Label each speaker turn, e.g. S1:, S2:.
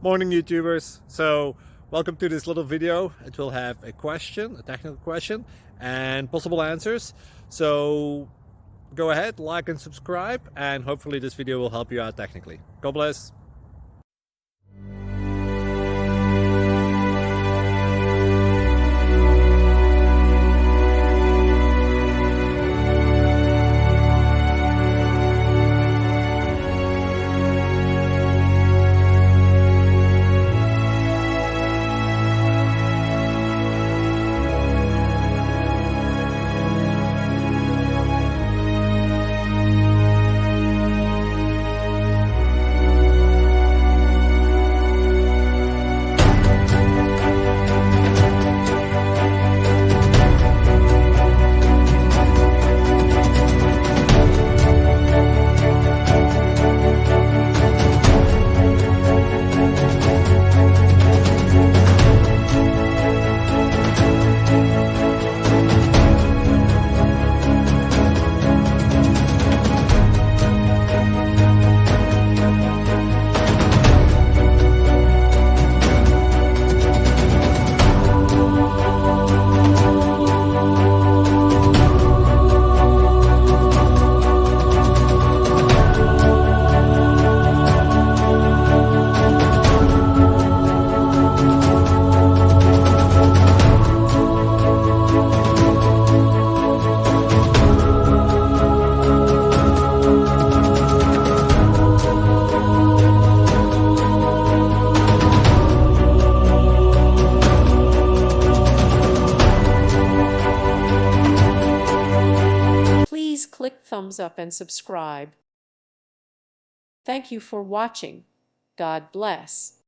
S1: Morning YouTubers. So welcome to this little video. It will have a question, a technical question, and possible answers. So go ahead, like and subscribe, and hopefully this video will help you out technically. God bless.
S2: Please click thumbs up and subscribe. Thank you for watching. God bless.